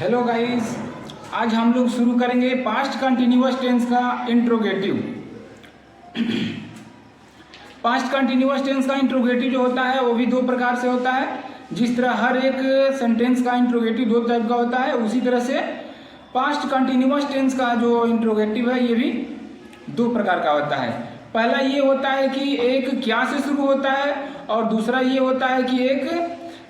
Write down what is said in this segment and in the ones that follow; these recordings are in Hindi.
हेलो गाइस, आज हम लोग शुरू करेंगे पास्ट कंटिन्यूअस टेंस का इंट्रोगेटिव। पास्ट कंटिन्यूअस टेंस का इंट्रोगेटिव जो होता है वो भी दो प्रकार से होता है। जिस तरह हर एक सेंटेंस का इंट्रोगेटिव दो टाइप का होता है, उसी तरह से पास्ट कंटिन्यूअस टेंस का जो इंट्रोगेटिव है ये भी दो प्रकार का होता है। पहला ये होता है कि एक क्या से शुरू होता है, और दूसरा ये होता है कि एक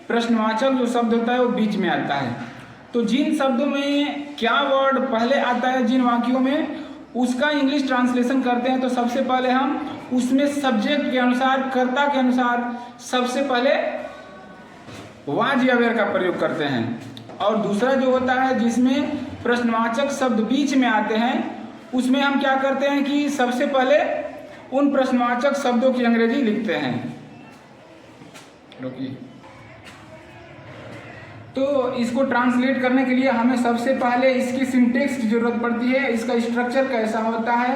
प्रश्नवाचक जो शब्द होता है वो बीच में आता है। तो जिन शब्दों में क्या वर्ड पहले आता है, जिन वाक्यों में, उसका इंग्लिश ट्रांसलेशन करते हैं तो सबसे पहले हम उसमें सब्जेक्ट के अनुसार, कर्ता के अनुसार सबसे पहले वाज या वेयर का प्रयोग करते हैं। और दूसरा जो होता है जिसमें प्रश्नवाचक शब्द बीच में आते हैं, उसमें हम क्या करते हैं कि सबसे पहले उन प्रश्नवाचक शब्दों की अंग्रेजी लिखते हैं। रुकिए, तो इसको ट्रांसलेट करने के लिए हमें सबसे पहले इसकी सिंटेक्स की जरूरत पड़ती है। इसका स्ट्रक्चर कैसा होता है,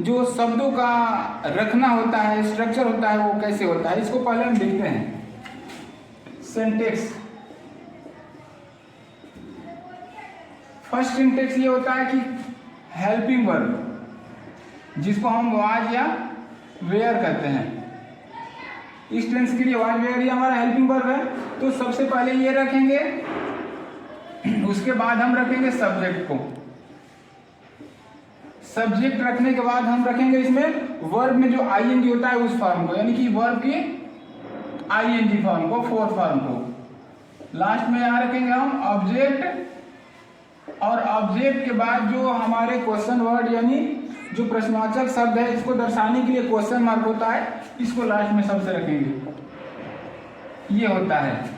जो शब्दों का रखना होता है, स्ट्रक्चर होता है, वो कैसे होता है, इसको पहले हम देखते हैं। सिंटेक्स, फर्स्ट सिंटेक्स ये होता है कि हेल्पिंग वर्ब, जिसको हम वाज या वेयर कहते हैं। इस टेंस के लिए वाज वेयर ये हमारा हेल्पिंग वर्ब है। तो सबसे पहले ये रखेंगे, उसके बाद हम रखेंगे सब्जेक्ट को। सब्जेक्ट रखने के बाद हम रखेंगे इसमें वर्ब में जो आईएनजी होता है उस फॉर्म को, यानी कि वर्ब की आईएनजी फॉर्म को, फोर्थ फॉर्म को। लास्ट में यहाँ रखेंगे हम ऑब्जेक्ट, और ऑब्जेक्ट के बाद जो हमारे क्वेश्चन वर्ड यानी जो प्रश्नवाचक शब्द है, इसको दर्शाने के लिए क्वेश्चन मार्क होता है, इसको लास्ट में सबसे रखेंगे। ये होता है।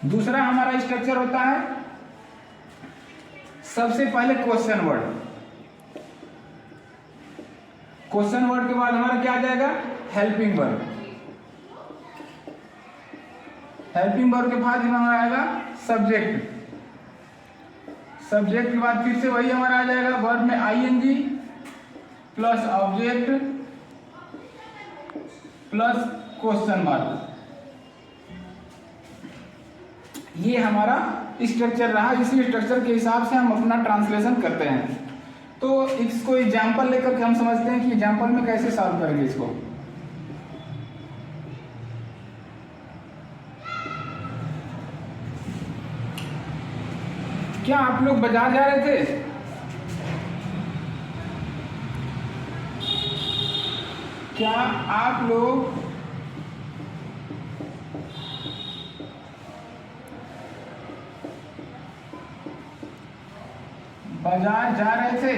दूसरा हमारा स्ट्रक्चर होता है सबसे पहले क्वेश्चन वर्ड। क्वेश्चन वर्ड के बाद हमारा क्या आ जाएगा, हेल्पिंग वर्ब। हेल्पिंग वर्ब के बाद हमारा आएगा सब्जेक्ट। सब्जेक्ट के बाद फिर से वही हमारा आ जाएगा वर्ब में I N G plus object plus question mark. ये हमारा स्ट्रक्चर रहा। इसी स्ट्रक्चर के हिसाब से हम अपना ट्रांसलेशन करते हैं। तो इसको एग्जाम्पल लेकर के हम समझते हैं कि एग्जाम्पल में कैसे सॉल्व करेंगे इसको। क्या आप लोग बाजार जा रहे थे? क्या आप लोग बाजार जा रहे थे?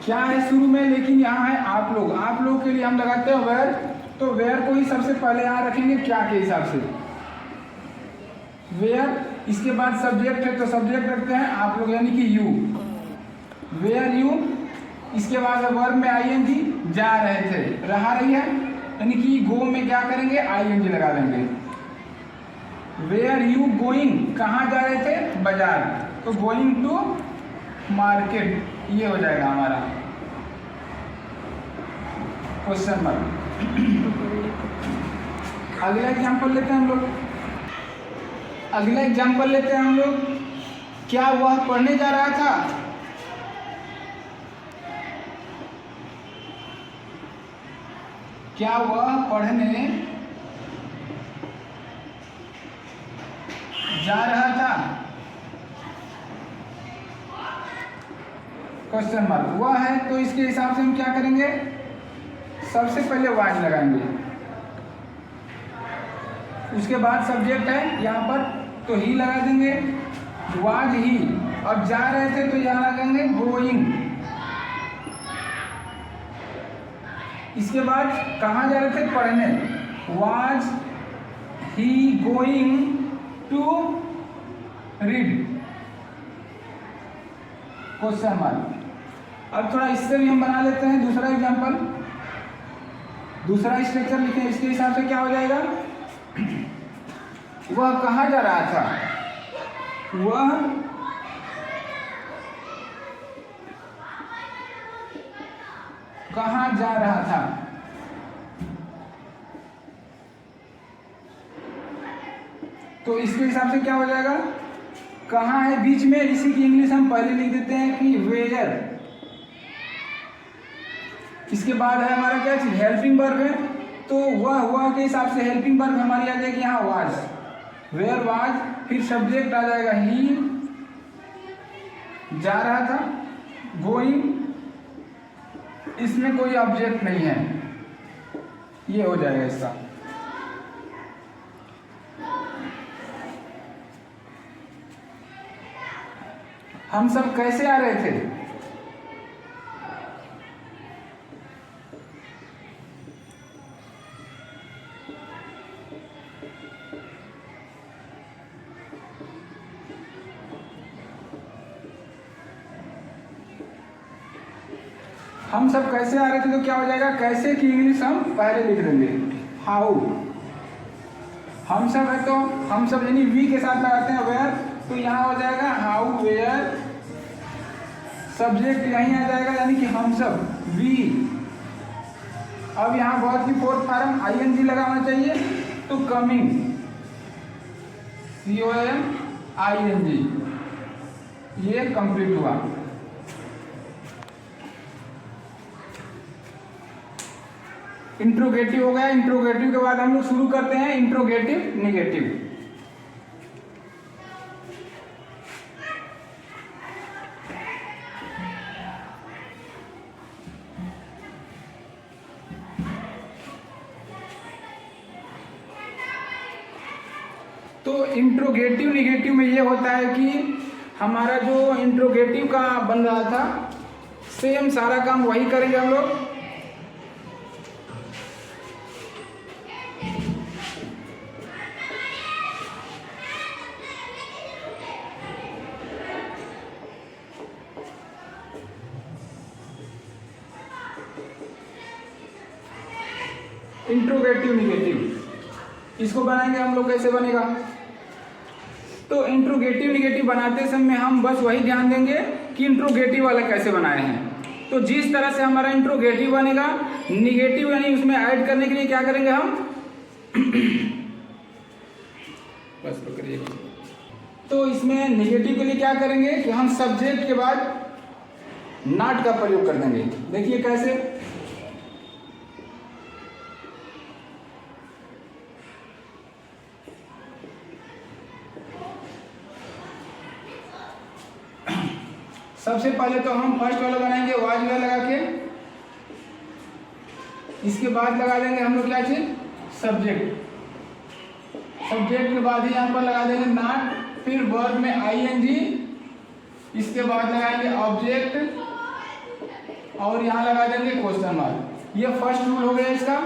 क्या है शुरू में, लेकिन यहाँ है आप लोग। आप लोग के लिए हम लगाते हैं वेयर, तो वेयर को ही सबसे पहले यहाँ रखेंगे क्या के हिसाब से, वेयर। इसके बाद सब्जेक्ट है तो सब्जेक्ट रखते हैं आप लोग, यानी कि यू, वेयर यू। इसके बाद वर्ब में आईएनजी, जा रहे थे, रहा रही है, यानी कि गो में क्या करेंगे, आईएनजी लगा देंगे। वेयर यू गोइंग, कहाँ जा रहे थे, बाजार, तो गोइंग टू मार्केट, ये हो जाएगा हमारा क्वेश्चन मार्क। अगला एग्जाम्पल लेते हैं हम लोग। अगला एग्जाम्पल लेते हैं हम लोग। क्या वह पढ़ने जा रहा था? क्या वह पढ़ने जा रहा था, क्वेश्चन मार्क। वह है तो इसके हिसाब से हम क्या करेंगे, सबसे पहले वाज लगाएंगे। उसके बाद सब्जेक्ट है यहाँ पर, तो ही लगा देंगे, वाज ही। और जा रहे थे तो यहाँ लगाएंगे गोइंग। इसके बाद कहाँ जा रहे थे, पढ़ने, was he going to read, question mark. अब थोड़ा इससे भी हम बना लेते हैं दूसरा एग्जाम्पल। दूसरा स्ट्रक्चर लिखे, इसके हिसाब से क्या हो जाएगा, वह कहाँ जा रहा था, वह कहाँ जा रहा था। तो इसके हिसाब से क्या हो जाएगा, कहाँ है बीच में, इसी की इंग्लिश हम पहले लिख देते हैं कि वेयर। इसके बाद है हमारा क्या चीज, हेल्पिंग वर्ब है, तो वह के हिसाब से हेल्पिंग वर्ब हमारी आ जाएगी यहाँ वाज, वेयर वाज, फिर सब्जेक्ट आ जाएगा ही, जा रहा था, गोइंग, इसमें कोई ऑब्जेक्ट नहीं है, ये हो जाएगा इसका। हम सब कैसे आ रहे थे, हम सब कैसे आ रहे थे, तो क्या हो जाएगा, कैसे की इंग्लिश हम पहले लिख देंगे, हाउ। हम सब है तो हम सब यानी वी के साथ लगाते हैं वेयर, तो यहाँ हो जाएगा हाउ वेयर, सब्जेक्ट यहीं आ जाएगा यानी कि हम सब वी। अब यहाँ बहुत की फोर्थ फॉर्म आईएनजी लगा होना चाहिए, तो कमिंग, COMING, ये कंप्लीट हुआ। इंट्रोगेटिव हो गया। इंट्रोगेटिव के बाद हम लोग शुरू करते हैं इंट्रोगेटिव निगेटिव। तो इंट्रोगेटिव निगेटिव में ये होता है कि हमारा जो इंट्रोगेटिव का बन रहा था, सेम सारा काम वही करेंगे हम लोग। इंट्रोगेटिव निगेटिव इसको बनाएंगे हम लोग, कैसे बनेगा, तो इंट्रोगेटिव निगेटिव बनाते समय हम बस वही ध्यान देंगे कि इंट्रोगेटिव वाला कैसे बनाए हैं। तो जिस तरह से हमारा इंट्रोगेटिव बनेगा, निगेटिव यानी उसमें ऐड करने के लिए क्या करेंगे हम बस पकड़िए। तो इसमें निगेटिव के लिए क्या करेंगे कि हम सब्जेक्ट के बाद नॉट का प्रयोग कर देंगे। देखिए कैसे, सबसे पहले तो हम फर्स्ट वाला बनाएंगे वाज वाला लगा के, इसके बाद लगा देंगे हम लोग क्या चीज, सब्जेक्ट। सब्जेक्ट के बाद ही यहाँ पर लगा देंगे नॉट, फिर वर्ब में आईएनजी, इसके बाद लगाएंगे ऑब्जेक्ट और यहाँ लगा देंगे क्वेश्चन मार्क। ये फर्स्ट रूल हो गया इसका।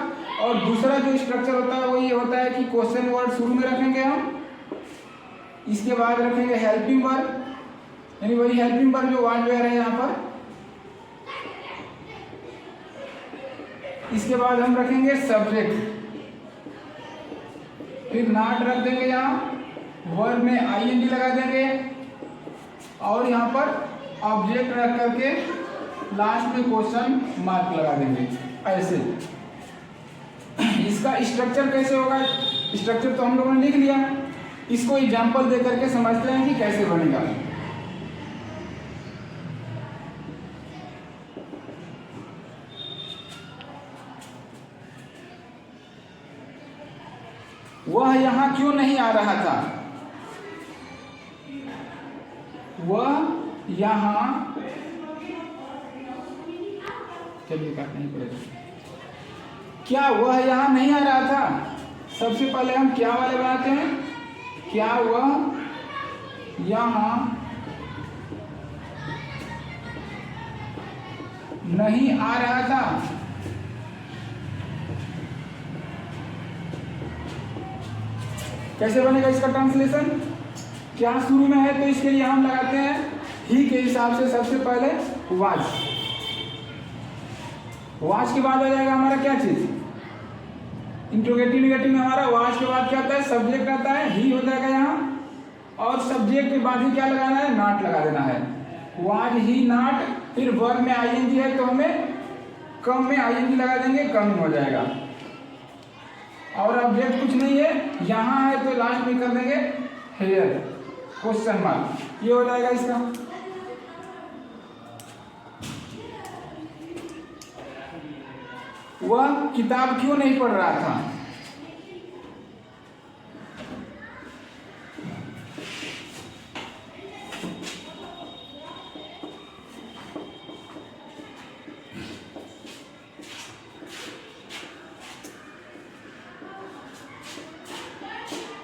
और दूसरा जो स्ट्रक्चर होता है वो ये होता है कि क्वेश्चन वर्ड शुरू में रखेंगे हम, इसके बाद रखेंगे हेल्पिंग वर्ब, यानी वही हेल्पिंग वर्ब जो वाज वेयर है यहाँ पर। इसके बाद हम रखेंगे सब्जेक्ट, फिर नॉट रख देंगे यहाँ, वर्ब में आईएनजी लगा देंगे और यहाँ पर ऑब्जेक्ट रख करके लास्ट में क्वेश्चन मार्क लगा देंगे। ऐसे इसका स्ट्रक्चर कैसे होगा, स्ट्रक्चर तो हम लोगों ने लिख लिया, इसको एग्जाम्पल दे करके समझते हैं कि कैसे बनेगा। वह यहाँ क्यों नहीं आ रहा था, वह यहाँ, चलिए काटना ही पड़ेगा, क्या वह यहाँ नहीं आ रहा था। सबसे पहले हम क्या वाले बनाते हैं, क्या वह यहाँ नहीं आ रहा था। कैसे बनेगा इसका ट्रांसलेशन, क्या शुरू में है तो इसके लिए हम लगाते हैं ही के हिसाब से सबसे पहले वाज। वाज के बाद आ जाएगा हमारा क्या चीज, इंट्रोगेटिव निगेटिव में हमारा वाज के बाद क्या आता है, सब्जेक्ट आता है, ही हो जाएगा यहाँ, और सब्जेक्ट के बाद ही क्या लगाना है, नॉट लगा देना है, वाज ही नॉट। फिर वर्ब में आईएनजी है तो हमें कम में आईएनजी लगा देंगे, कम हो जाएगा। और ऑब्जेक्ट कुछ नहीं है, यहाँ है तो लास्ट में कर देंगे हेयर क्वेश्चन मार्क, ये हो जाएगा इसका। वह किताब क्यों नहीं पढ़ रहा था?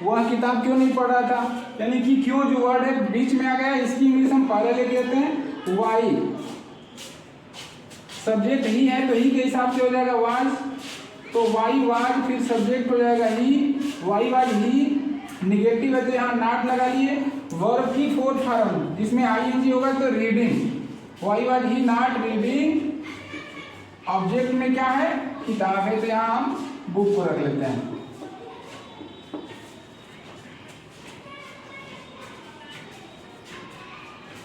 वह किताब क्यों नहीं पढ़ रहा था, यानी कि क्यों जो वर्ड है बीच में आ गया, इसकी इंग्लिश हम पहले लेके आते हैं वाई। सब्जेक्ट ही है तो ही के हिसाब से हो जाएगा वाज, तो वाई वाज, फिर सब्जेक्ट हो जाएगा ही, वाई वाज ही, निगेटिव है तो यहाँ नॉट लगा लिए। वर्ब की फोर्थ फॉर्म जिसमें आईएनजी होगा तो reading, why was he not reading. Object में क्या है, किताब है तो यहाँ हम बुक को रख लेते हैं।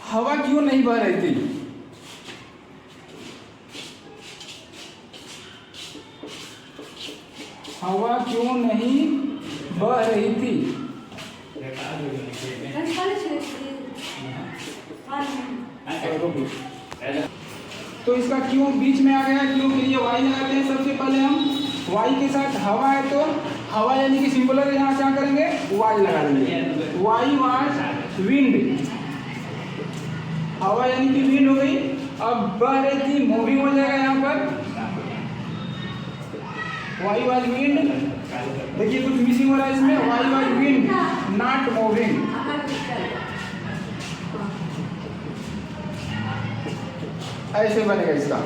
हवा क्यों नहीं बह रही थी? हवा क्यों नहीं बह रही थी? तो इसका क्यों बीच में आ गया, क्यों के लिए वाई लगाते हैं। सबसे पहले हम वाई के साथ हवा है तो हवा यानी कि सिंगुलर, यहाँ क्या करेंगे वाई लगा देंगे। वाई वाज विंड, हवा यानी कि विंड हो गई। अब बह रही थी मूविंग हो जाएगा यहाँ पर, वाई वाज विंड। देखिए कुछ मिसिंग हो रहा है इसमें, why was wind not moving. ऐसे बनेगा इसका।